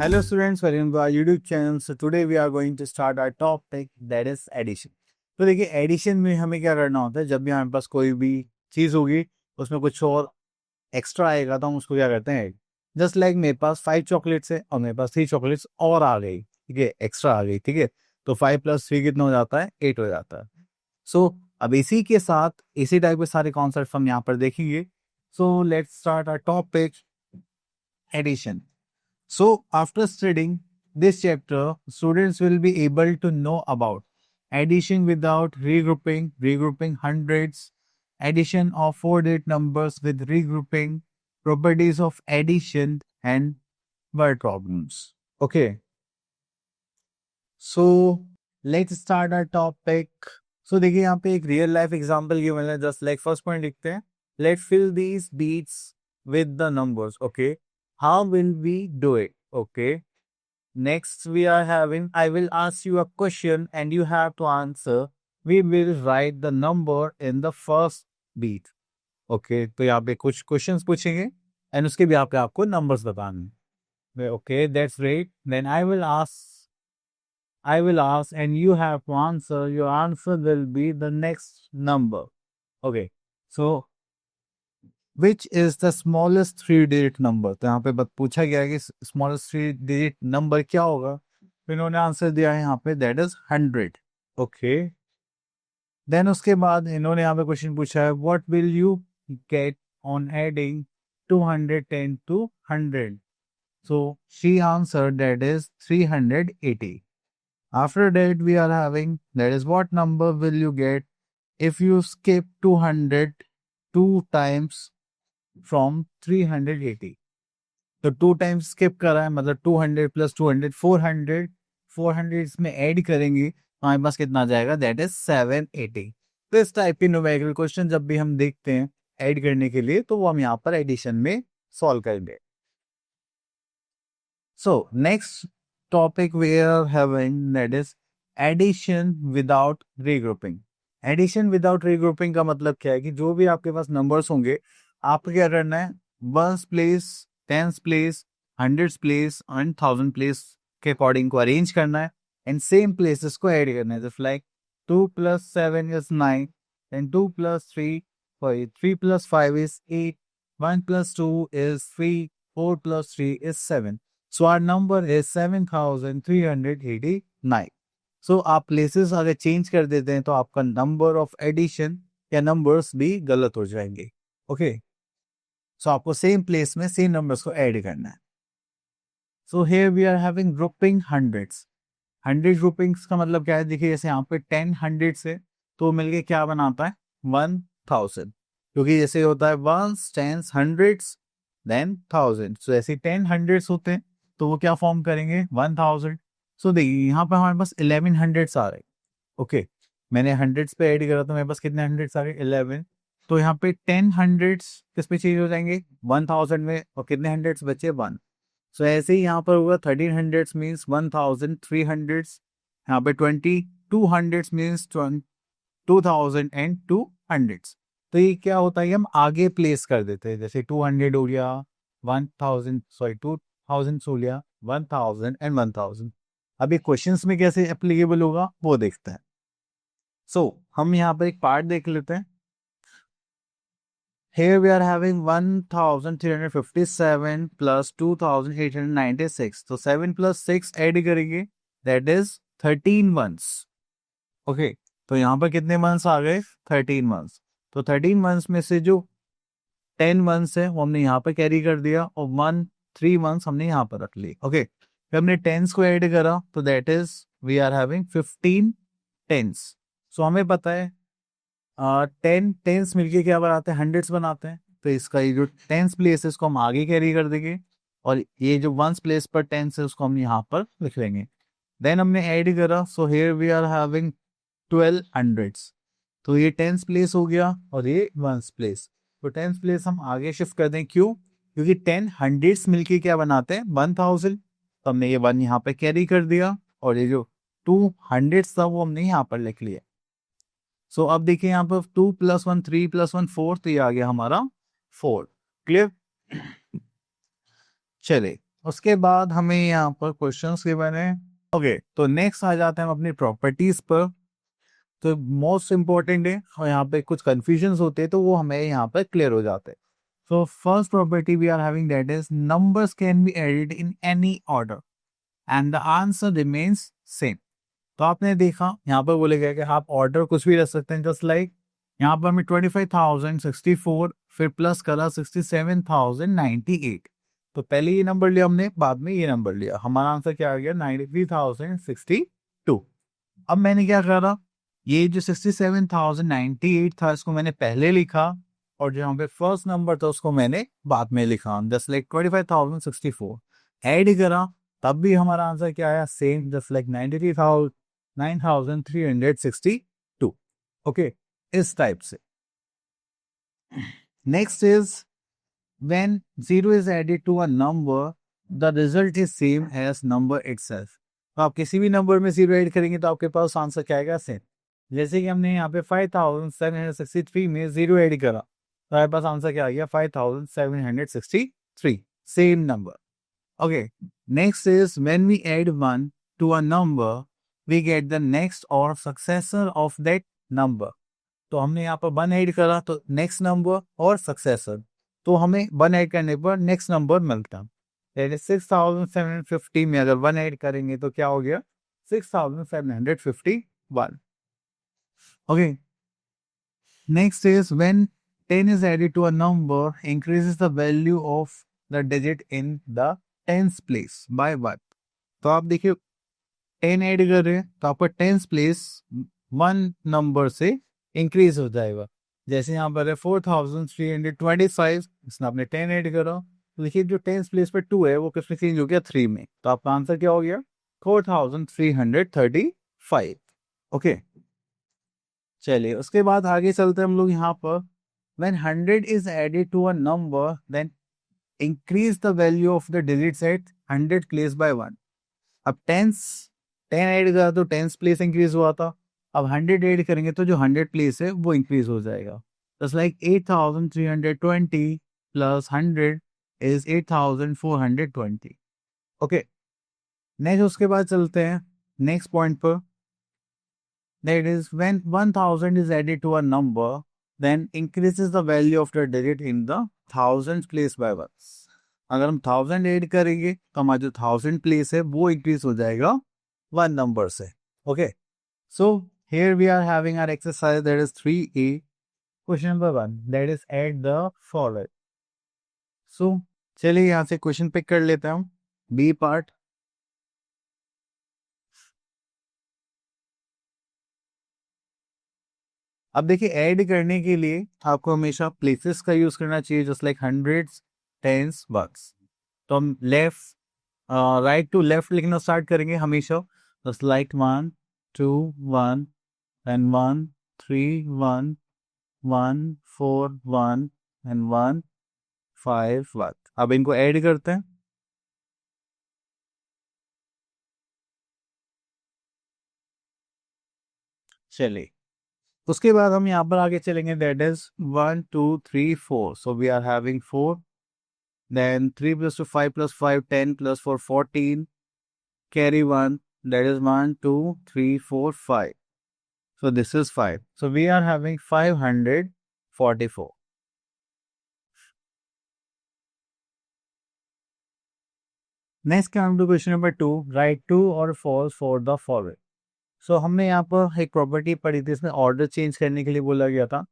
Hello students, welcome to our YouTube channel. So today we are going to start our topic that is addition. तो देखिए addition में हमें क्या करना होता है, जब भी हमारे पास कोई भी चीज़ होगी उसमें कुछ और एक्स्ट्रा आएगा तो हम उसको क्या करते हैं, जस्ट लाइक मेरे पास 5 चॉकलेट्स है और मेरे पास 3 चॉकलेट्स और आ गई, ठीक है, एक्स्ट्रा आ गई, ठीक है, तो 5 + 3 कितना हो जाता है, 8 हो जाता है. सो अब इसी के साथ इसी टाइप के सारे कॉन्सेप्ट हम यहाँ पर देखेंगे. So let's start our topic addition. So, after studying this chapter, students will be able to know about addition without regrouping, regrouping hundreds, addition of 4-digit numbers with regrouping, properties of addition, and word problems. Okay. So, let's start our topic. So, देखिए यहाँ पे एक real life example given है. Just like first point लिखते हैं. Let's fill these beats with the numbers. Okay. How will we do it? Okay. Next we are having, I will ask you a question and you have to answer. We will write the number in the first beat. Okay. तो यहाँ पे कुछ questions पूछेंगे and उसके भी यहाँ पे आपको numbers बताने. Okay, that's great. Then I will ask and you have to answer. Your answer will be the next number. Okay. So Which is the smallest 3-digit number? तो यहाँ पे बस पूछा गया है कि smallest 3-digit number क्या होगा. तो इन्होंने आंसर दिया है यहाँ पे that is 100. ओके. देन उसके बाद इन्होंने यहाँ पे क्वेश्चन पूछा है what will you get on adding 210 to 100? So she answered that is 380. After that we are having that is what number will you get if you skip 200 2 times from 380. तो 2 times skip करा है, मतलब 200 + 200 400 इसमें add करेंगे तो हमारे पास कितना आ जाएगा, दैट इज 780. तो इस टाइप के न्यूमेरिकल क्वेश्चन जब भी हम देखते हैं ऐड करने के लिए तो वो हम यहाँ पर एडिशन में सॉल्व करेंगे. So next topic we are having that is addition without regrouping. Addition without regrouping का मतलब क्या है कि जो भी आपके पास नंबर्स होंगे आपको क्या करना है, ones place, tens place, hundreds place and thousand place के अकॉर्डिंग को अरेंज करना है एंड सेम प्लेसेस को ऐड करना है. Just like 2 + 7 is 9, then 2 + 3 3 + 5 is 8, 1 + 2 is 3, 4 + 3 is 7. So our number is 7389. So आप प्लेसेस अगर चेंज कर देते हैं तो आपका नंबर ऑफ एडिशन या नंबर्स भी गलत हो जाएंगे. ओके. सो आपको सेम प्लेस में सेम नंबर्स को ऐड करना है. So here we are having grouping hundreds. 100 groupings का मतलब क्या है, देखिए जैसे यहाँ पे 10 हंड्रेड्स है तो मिलके क्या बनाता है, 1000. क्योंकि जैसे होता है ones, tens, hundreds then thousand. सो ऐसे 10 हंड्रेड्स होते हैं तो वो क्या फॉर्म करेंगे, 1000. सो देखिए यहाँ पे हमारे पास 11 हंड्रेड्स आ रहे. ओके. मैंने हंड्रेड्स पे ऐड करा तो मेरे पास कितने हंड्रेड्स आ गए, 11. तो यहाँ पे 10 हंड्रेड्स किस पे चेंज हो जाएंगे, 1000 में, और कितने हंड्रेड्स बचे, 1. सो ऐसे ही यहाँ पर होगा 13 हंड्रेड्स मीन्स 1300. यहाँ पे 22 हंड्रेड्स मीन्स 2200. तो ये क्या होता है, हम आगे प्लेस कर देते हैं. जैसे 200 हो गया, 2000 हो गया, 1000 एंड 1000. अभी क्वेश्चंस में कैसे एप्लीकेबल होगा वो देखते हैं. सो हम यहाँ पर एक पार्ट देख लेते हैं. Here we are having 1357 plus 2896. तो 7 + 6 ऐड करेंगे, that is 13 months. ओके. तो यहाँ पर कितने मंथ्स आ गए, 13 मंथ्स. तो 13 मंथ्स में से जो 10 मंथ्स है वो हमने यहाँ पर कैरी कर दिया और 3 मंथ्स हमने यहाँ पर रख ली. ओके. फिर हमने टेंस को ऐड करा तो that is we are having 15 tens. सो हमें पता है 10 टेंस मिलके क्या बनाते हैं, हंड्रेड्स बनाते हैं. तो इसका ये जो टेंस प्लेस है इसको हम आगे कैरी कर देंगे और ये जो वंस प्लेस पर टेंस है उसको हम यहाँ पर लिख लेंगे. देन हमने ऐड करा. So here we are having 12 hundreds. तो ये टेंस प्लेस हो गया और ये वंस प्लेस. तो टेंस प्लेस हम आगे शिफ्ट कर दें. क्यों, क्योंकि 10 हंड्रेड्स मिलके क्या बनाते हैं, 1000. तो हमने ये 1 यहाँ पे कैरी कर दिया और ये जो 2 हंड्रेड्स था वो हमने यहाँ पर लिख लिया. सो अब देखिए यहाँ पर 2 + 1 3 + 1 4, तो ये आ गया हमारा 4. क्लियर. चले उसके बाद हमें यहाँ पर क्वेश्चंस गिवन है। ओके, तो नेक्स्ट आ जाते हैं हम अपनी प्रॉपर्टीज पर। तो मोस्ट इंपॉर्टेंट है और यहाँ पे कुछ कंफ्यूजन होते हैं तो वो हमें यहाँ पर क्लियर हो जाते हैं। So first property we are having that is numbers can be added in any order and the answer remains same. तो आपने देखा यहाँ पर बोले गया कि आप ऑर्डर कुछ भी रख सकते हैं, जस्ट लाइक यहाँ पर हमें 25,064 फिर प्लस करा 67,098। तो पहले ये नंबर लिया हमने, बाद में ये नंबर लिया, हमारा आंसर क्या आ गया 93,062। अब मैंने क्या करा, ये जो 67,098 था इसको मैंने पहले लिखा और जो यहाँ पे फर्स्ट नंबर था उसको मैंने बाद में लिखा, जस्ट लाइक 25,064 ऐड करा, तब भी हमारा आंसर क्या आया सेम, जस्ट लाइक 93,362। ओके, इस टाइप से। Next is when 0 is added to a number the result is same as number itself. तो आप किसी भी नंबर में 0 ऐड करेंगे तो आपके पास आंसर क्या आएगा सेम। जैसे कि हमने यहाँ पे 5,763 में 0 ऐड करा तो हमारे पास आंसर क्या आ गया 5,763, same number. Okay, next is when we add 1 to a number, we get the next or successor of that number. तो हमने यहाँ पर 1 ऐड करा तो नेक्स्ट नंबर और सक्सेसर, तो हमें 1 ऐड करने पर नेक्स्ट नंबर मिलता है। 6,750 में अगर 1 ऐड करेंगे तो क्या हो गया 6,751। Okay, next is when 10 is added to a number increases the value of the digit in the tens place by 1। तो आप देखिए 10 ऐड कर रहे हैं तो आपका टेंस प्लेस 1 नंबर से इंक्रीज हो जाएगा। जैसे यहाँ पर है 4,325, इसमें आपने 10 ऐड करा तो देखिए जो टेंस प्लेस पे 2 है वो किसमें चेंज हो गया 3 में, तो आपका आंसर क्या हो गया 4,335। ओके, चलिए उसके बाद आगे चलते हैं हम लोग यहाँ पर। When 100 is added to a number then increase the value of the digits at 100 place by 1। अब 10 ऐड करा तो 10 प्लेस इंक्रीज हुआ था, अब 100 ऐड करेंगे तो जो 100 प्लेस है वो इंक्रीज हो जाएगा। Just like 8,320 plus 100 is 8,420। Okay, next उसके बाद चलते हैं नेक्स्ट पॉइंट पर। That is when 1,000 is added to a number then increases the value of the digit in the 1000 place by 1। अगर हम 1000 ऐड करेंगे तो हमारा जो 1000 प्लेस है वो इंक्रीज हो जाएगा 1 नंबर से। Okay, so here we are having our exercise that is 3A। Question number 1 that is add the following. So चलिए यहाँ से क्वेश्चन पिक कर लेते हैं हम, बी पार्ट। अब देखिए ऐड करने के लिए आपको हमेशा प्लेसेस का यूज करना चाहिए, just like hundreds, tens, ones. तो हम लेफ्ट राइट टू लेफ्ट लिखना स्टार्ट करेंगे हमेशा, जस्ट लाइक 1 2 1 एंड 1 3 1 1 4 1 एंड 1 5 1। अब इनको ऐड करते हैं। चलिए उसके बाद हम यहाँ पर आगे चलेंगे, that is 1 2 3 4। So we are having 4, then 3 plus 2 5 plus 5 10 plus 4 14, carry 1, that is 1 2 3 4 5, so this is 5, so we are having 544। Next come to question number 2, write true और फॉल्स फॉर द फॉलोइंग। सो हमने यहाँ पर एक property पढ़ी थी, इसमें order change करने के लिए बोला गया था।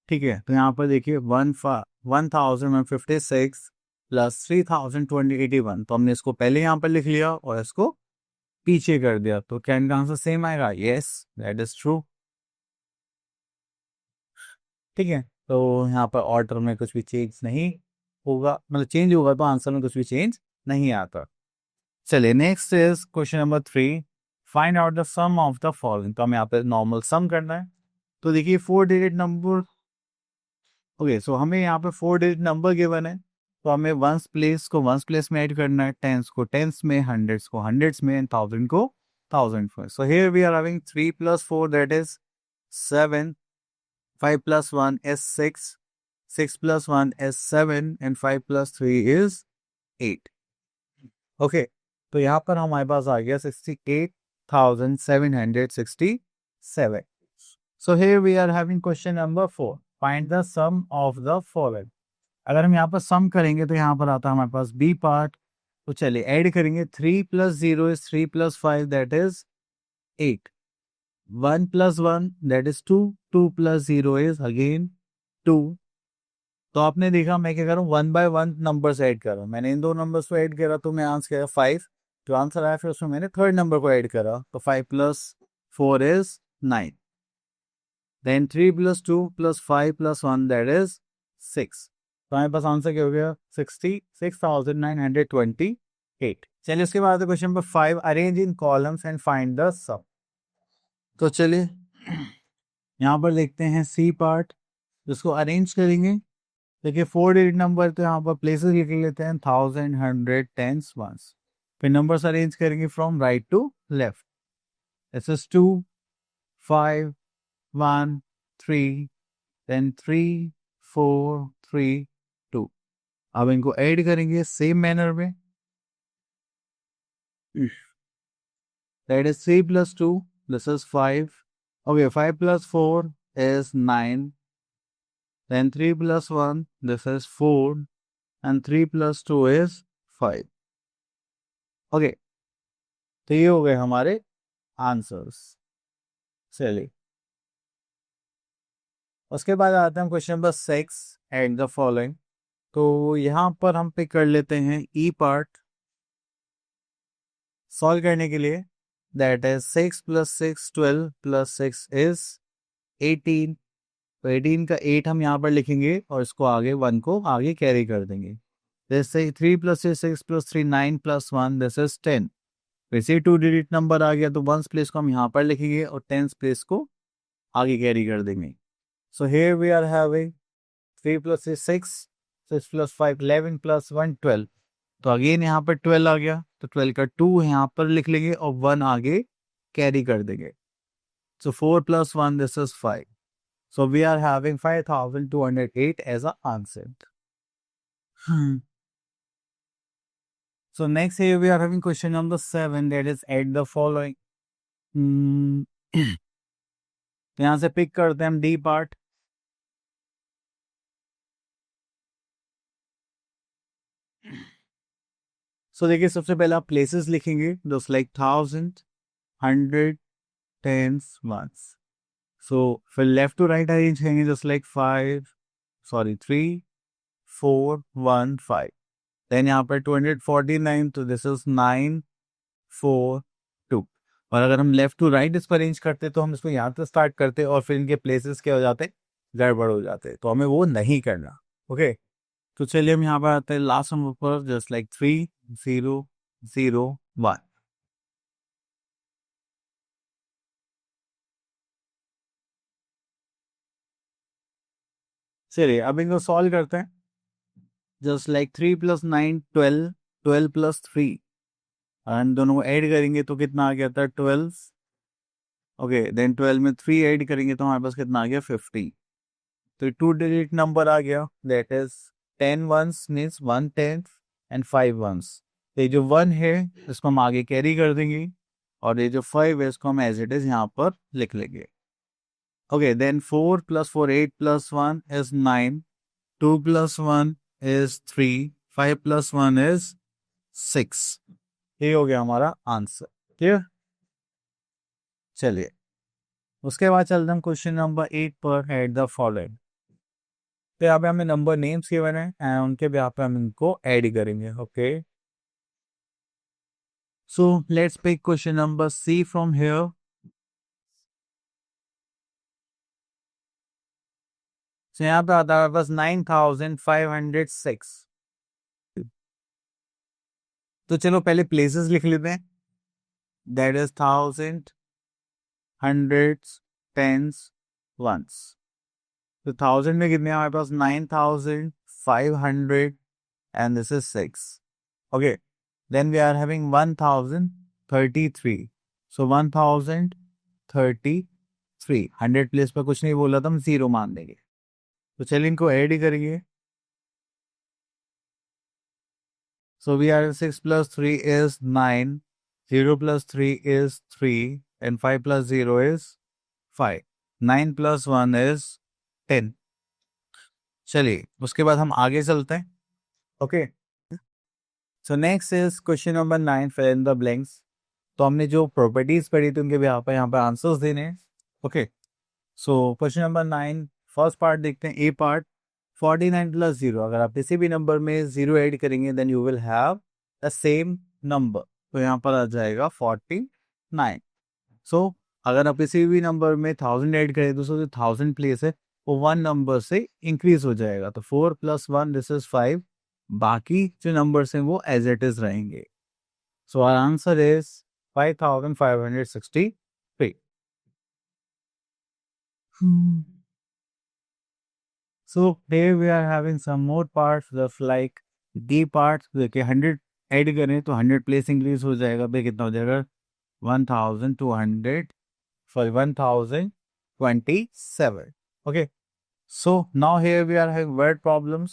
ठीक है, तो यहाँ पर देखिए 1,156 प्लस 3,281, तो हमने इसको पहले यहाँ पर लिख लिया और इसको पीछे कर दिया, तो क्या इनका आंसर सेम आएगा? Yes, that is true. ठीक है, तो यहाँ पर ऑर्डर में कुछ भी चेंज नहीं होगा, मतलब चेंज होगा तो आंसर में कुछ भी चेंज नहीं आता। चलिए next is question number 3, find out the sum of the following. तो हमें यहाँ पे नॉर्मल सम करना है। तो देखिए 4 डिजिट नंबर, ओके, सो हमें यहाँ पे 4 डिजिट नंबर गिवन है, तो हमें वंस प्लेस को वंस प्लेस में ऐड करना है, टेंस को टेंस में, हंड्रेड्स को हंड्रेड्स में, एंड थाउजेंड को थाउजेंड में। So here we are having 3 plus 4 that is 7, 5 plus 1 is 6, 6 plus 1 is 7, and 5 plus 3 is 8। Okay, तो यहाँ पर हमारे पास आ गया 68,767. So here we are having question number 4. Find the sum of the following. अगर हम यहाँ पर सम करेंगे तो यहाँ पर आता है हमारे पास बी पार्ट. तो चलिए ऐड करेंगे. 3 + 0 is 3 + 5 that is 8. 1 + 1 that is 2. 2 + 0 is again 2. तो आपने देखा मैं क्या कर रहा हूँ, 1 by 1 नंबर्स ऐड कर रहा हूँ. मैंने इन दो नंबर्स को ऐड करा तो मैं आंसर किया 5. जो आंसर आया फिर उसमें मैंने थर्ड नंबर को ऐड करा तो 5 + 4 is 9. Then 3 + 2 + 5 + 1 that is 6. तो हमारे पास आंसर क्या हो गया 66,928. चलिए उसके बाद question number 5. Arrange in columns and find the sum. तो चलिए यहाँ पर देखते हैं सी पार्ट जिसको अरेंज करेंगे. देखिए 4 डिजिट नंबर तो यहाँ पर प्लेसेस लिख लेते हैं 1000, 100, टेंस, वंस. फिर नंबर्स अरेंज करेंगे from right to left. This is 2, 5, 1, 3, then 3, 4, 3, 2. अब इनको ऐड करेंगे सेम मैनर में. That is 3 + 2. This is 5. Okay, 5 + 4 is 9. Then 3 + 1, this is 4. And 3 + 2 is 5. Okay, तो ये हो गए हमारे आंसर्स. चलिए उसके बाद आते हैं question number 6. Add the following. तो यहाँ पर हम पिक कर लेते हैं ई पार्ट सॉल्व करने के लिए. That is 6 + 6 12 + 6 is 18. तो 18 का 8 हम यहाँ पर लिखेंगे और इसको आगे 1 को आगे कैरी कर देंगे. जैसे 3 + 3 6 + 3 9 + 1 दिस इज 10. वैसे 2 डिजिट नंबर आ गया तो 1 प्लेस को हम यहाँ पर लिखेंगे और 10 प्लेस को आगे कैरी कर देंगे. So here we are having 3 + 3 6, 6 + 5 11 + 1 12. तो अगेन यहाँ पर 12 आ गया तो 12 का 2 यहाँ पर लिख लेंगे और 1 आगे कैरी कर देंगे. सो 4 + 1 this is 5. So we are having 5,208 as a answer. So next here we are having question number 7 that is add the following. तो यहाँ से पिक करते हैं हम डी पार्ट. सो देखिए सबसे पहले आप प्लेसेस लिखेंगे जस्ट लाइक 1000, 100, टेंस, वंस. सो फिर लेफ्ट टू राइट अरेंज करेंगे जस्ट लाइक 3, 4, 1, 5. देन यहाँ पर 249 तो दिस इज 9, 4, 2. और अगर हम लेफ्ट टू राइट इसको अरेंज करते तो हम इसको यहाँ से स्टार्ट करते और फिर इनके प्लेसेस क्या हो जाते, गड़बड़ हो जाते. तो हमें वो नहीं करना. ओके, तो चलिए हम यहाँ पर आते हैं लास्ट नंबर पर जस्ट लाइक 3, 0, 0, 1. चलिए अब इनको सॉल्व करते हैं. जस्ट लाइक 3 + 9 12, 12 + 3 एंड दोनों को ऐड करेंगे तो कितना आ गया था 12. ओके, देन 12 में 3 ऐड करेंगे तो हमारे पास कितना आ गया 50. तो 2 डिजिट नंबर आ गया that is 10 ones means 1 10 and 5 ones. तो ये जो 1 है इसको हम आगे कैरी कर देंगे और ये जो 5 है इसको हम एज इट इज यहाँ पर लिख लेंगे. Okay, then 4 + 4 8 + 1 is 9. 2 + 1 is 3. 5 + 1 is 6. ये हो गया हमारा आंसर. क्लियर. चलिए उसके बाद चलते हैं क्वेश्चन नंबर 8 पर. Add the following. तो यहाँ पे हमें नंबर नेम्स गिवन है एंड उनके यहाँ पे हम इनको ऐड करेंगे. Okay, so let's pick question number C from here. तो यहाँ पे आता है बस 9,506. तो चलो पहले प्लेसेस लिख लेते हैं. That is 1000, hundreds, tens, ones. तो 1000 में कितने हमारे पास 9,500 and this is 6. Okay, then we are having 1033. So 1033. 100 place पर कुछ नहीं बोला था, हम 0 मान देंगे. तो चलिए इनको ऐड ही करेंगे. So we are 6 plus 3 is 9, 0 plus 3 is 3, and 5 plus 0 is 5. 9 plus 1 is 10. चलिए उसके बाद हम आगे चलते हैं. Okay, so next is question number 9, fill in the blanks. तो हमने जो प्रॉपर्टीज पढ़ी थी उनके भी यहाँ पे आंसर्स देने हैं. Okay, so question number 9 first part देखते हैं. ए पार्ट 49 प्लस 0. अगर आप किसी भी नंबर में 0 ऐड करेंगे then you will have the same number. तो यहाँ पर आ जाएगा 49. सो अगर आप किसी भी नंबर में 1000 ऐड करें तो जो 1000 प्लेस है वो 1 नंबर से इंक्रीज हो जाएगा. तो 4 प्लस 1 दिस इज 5. बाकी जो नंबर्स हैं वो एज इट इज रहेंगे. So our answer is 5563. So here we are having some more parts of like D part. देखिए 100 ऐड करें तो 100 प्लेस इंक्रीज हो जाएगा. भाई कितना हो जाएगा 1200 sorry 1027. Okay, so now here we are having word problems.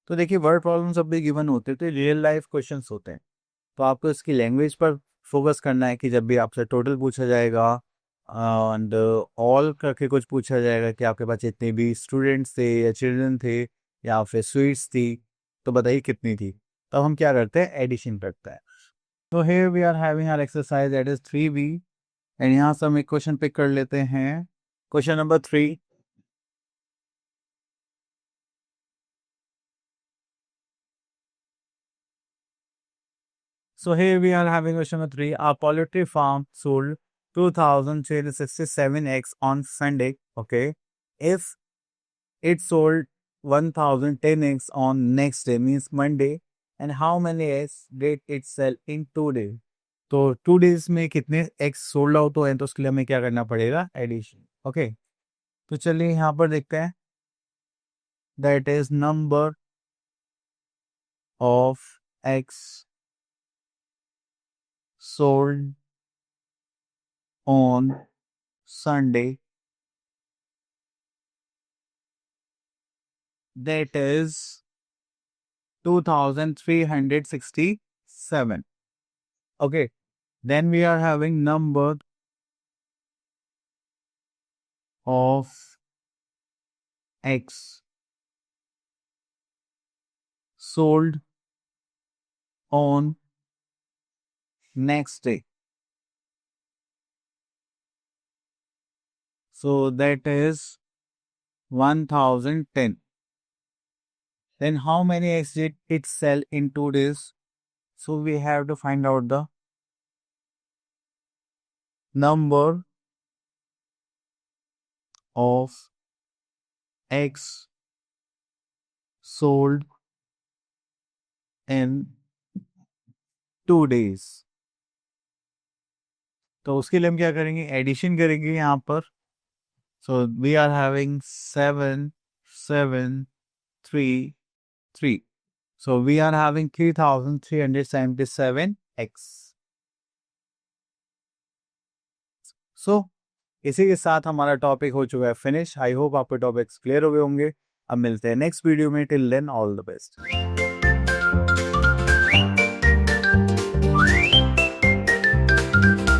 तो देखिए वर्ड प्रॉब्लम्स अब भी गिवन होते हैं तो रियल लाइफ क्वेश्चंस होते हैं. तो आपको इसकी लैंग्वेज पर फोकस करना है कि जब भी आपसे टोटल पूछा जाएगा एंड ऑल करके कुछ पूछा जाएगा कि आपके पास जितने भी स्टूडेंट्स थे या चिल्ड्रन थे या फिर स्वीट्स थी तो बताइए कितनी थी. तब हम क्या करते हैं, एडिशन करते हैं. तो here we are having our exercise that is 3B. And यहाँ से हम एक क्वेश्चन पिक कर लेते हैं. Question number 3. So here we are having question number 3. Our poultry farm sold 2,367 eggs on Sunday. Okay. If it sold 1,010 eggs on next day, means Monday, and how many eggs did it sell in 2 days? तो 2 days में कितने eggs sold out हुए हैं तो उसके लिए हमें क्या करना पड़ेगा, एडिशन. ओके, तो चलिए यहाँ पर देखते हैं. That is number of eggs sold on Sunday, that is 2,367. Okay, then we are having number of eggs sold on next day. So that is 1,010. Then how many eggs did it sell in 2 days? So we have to find out the number of eggs sold in 2 days. तो उसके लिए हम क्या करेंगे, addition करेंगे यहाँ पर. So we are having 7 7 3 3. So we are having 3,377 eggs. So इसी के साथ हमारा टॉपिक हो चुका है फिनिश. आई होप आपके टॉपिक्स क्लियर हो गए होंगे. अब मिलते हैं नेक्स्ट वीडियो में. Till then all the best.